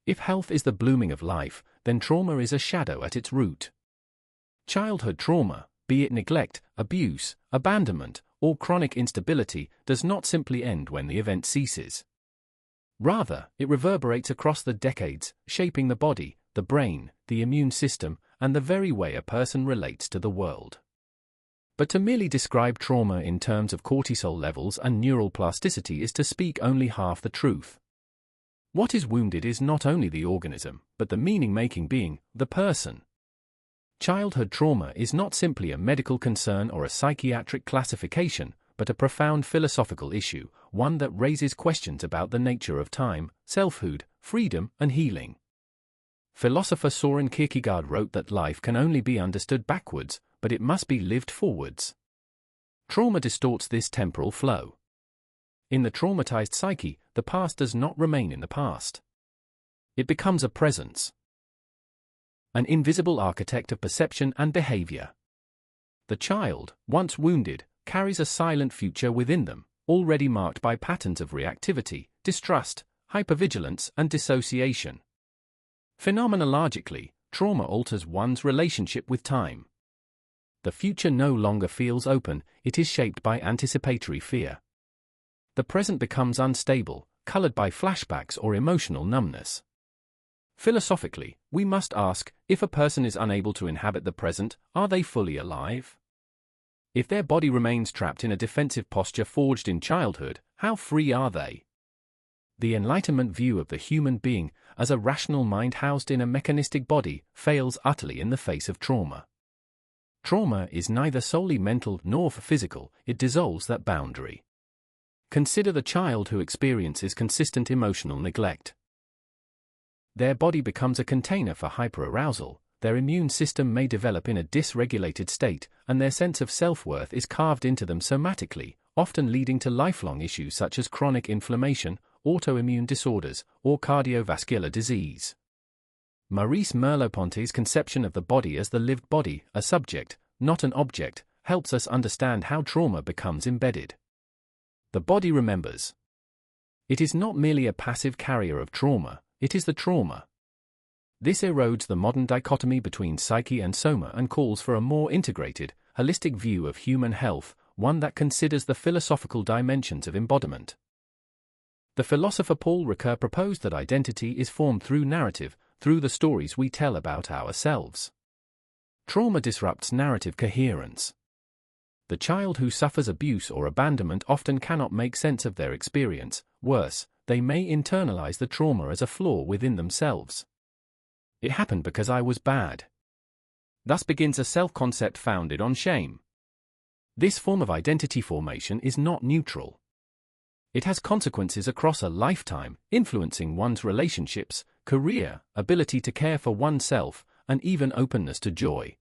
If health is the blooming of life, then trauma is a shadow at its root. Childhood trauma, be it neglect, abuse, abandonment, or chronic instability, does not simply end when the event ceases. Rather, it reverberates across the decades, shaping the body, the brain, the immune system, and the very way a person relates to the world. But to merely describe trauma in terms of cortisol levels and neural plasticity is to speak only half the truth. What is wounded is not only the organism, but the meaning-making being, the person. Childhood trauma is not simply a medical concern or a psychiatric classification, but a profound philosophical issue, one that raises questions about the nature of time, selfhood, freedom, and healing. Philosopher Soren Kierkegaard wrote that life can only be understood backwards, but it must be lived forwards. Trauma distorts this temporal flow. In the traumatized psyche, the past does not remain in the past. It becomes a presence. An invisible architect of perception and behavior. The child, once wounded, carries a silent future within them, already marked by patterns of reactivity, distrust, hypervigilance, and dissociation. Phenomenologically, trauma alters one's relationship with time. The future no longer feels open, it is shaped by anticipatory fear. The present becomes unstable, colored by flashbacks or emotional numbness. Philosophically, we must ask, if a person is unable to inhabit the present, are they fully alive? If their body remains trapped in a defensive posture forged in childhood, how free are they? The Enlightenment view of the human being, as a rational mind housed in a mechanistic body, fails utterly in the face of trauma. Trauma is neither solely mental nor physical, it dissolves that boundary. Consider the child who experiences consistent emotional neglect. Their body becomes a container for hyperarousal, their immune system may develop in a dysregulated state, and their sense of self-worth is carved into them somatically, often leading to lifelong issues such as chronic inflammation, autoimmune disorders, or cardiovascular disease. Maurice Merleau-Ponty's conception of the body as the lived body, a subject, not an object, helps us understand how trauma becomes embedded. The body remembers. It is not merely a passive carrier of trauma, it is the trauma. This erodes the modern dichotomy between psyche and soma and calls for a more integrated, holistic view of human health, one that considers the philosophical dimensions of embodiment. The philosopher Paul Ricoeur proposed that identity is formed through narrative, through the stories we tell about ourselves. Trauma disrupts narrative coherence. The child who suffers abuse or abandonment often cannot make sense of their experience. Worse, they may internalize the trauma as a flaw within themselves. It happened because I was bad. Thus begins a self-concept founded on shame. This form of identity formation is not neutral. It has consequences across a lifetime, influencing one's relationships, career, ability to care for oneself, and even openness to joy.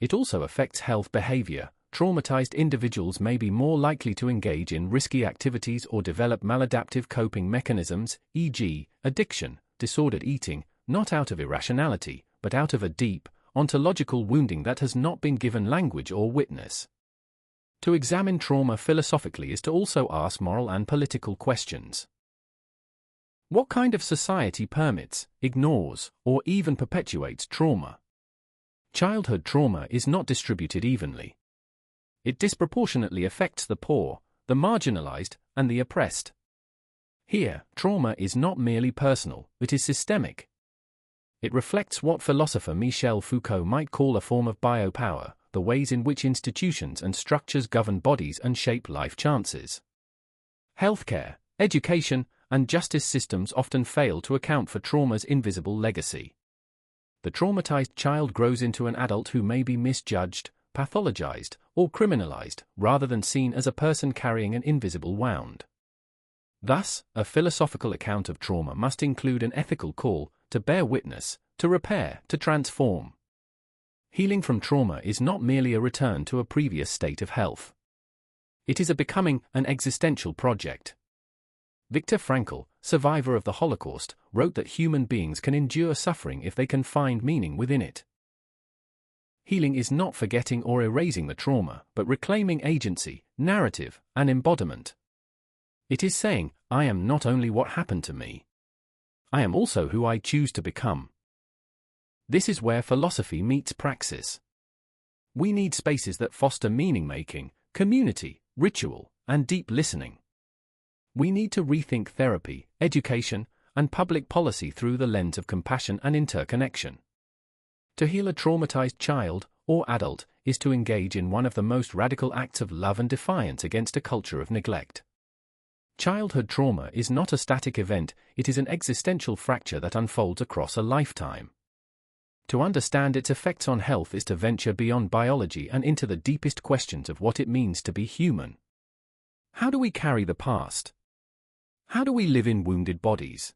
It also affects health behavior. Traumatized individuals may be more likely to engage in risky activities or develop maladaptive coping mechanisms, e.g., addiction, disordered eating, not out of irrationality, but out of a deep, ontological wounding that has not been given language or witness. To examine trauma philosophically is to also ask moral and political questions. What kind of society permits, ignores, or even perpetuates trauma? Childhood trauma is not distributed evenly. It disproportionately affects the poor, the marginalized, and the oppressed. Here, trauma is not merely personal, it is systemic. It reflects what philosopher Michel Foucault might call a form of biopower, the ways in which institutions and structures govern bodies and shape life chances. Healthcare, education, and justice systems often fail to account for trauma's invisible legacy. The traumatized child grows into an adult who may be misjudged, pathologized, or criminalized, rather than seen as a person carrying an invisible wound. Thus, a philosophical account of trauma must include an ethical call to bear witness, to repair, to transform. Healing from trauma is not merely a return to a previous state of health. It is a becoming, an existential project. Viktor Frankl, survivor of the Holocaust, wrote that human beings can endure suffering if they can find meaning within it. Healing is not forgetting or erasing the trauma, but reclaiming agency, narrative, and embodiment. It is saying, I am not only what happened to me. I am also who I choose to become. This is where philosophy meets praxis. We need spaces that foster meaning-making, community, ritual, and deep listening. We need to rethink therapy, education, and public policy through the lens of compassion and interconnection. To heal a traumatized child or adult is to engage in one of the most radical acts of love and defiance against a culture of neglect. Childhood trauma is not a static event, it is an existential fracture that unfolds across a lifetime. To understand its effects on health is to venture beyond biology and into the deepest questions of what it means to be human. How do we carry the past? How do we live in wounded bodies?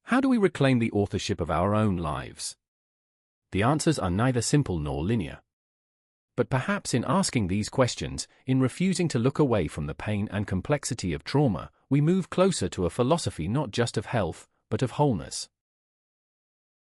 How do we reclaim the authorship of our own lives? The answers are neither simple nor linear. But perhaps in asking these questions, in refusing to look away from the pain and complexity of trauma, we move closer to a philosophy not just of health, but of wholeness.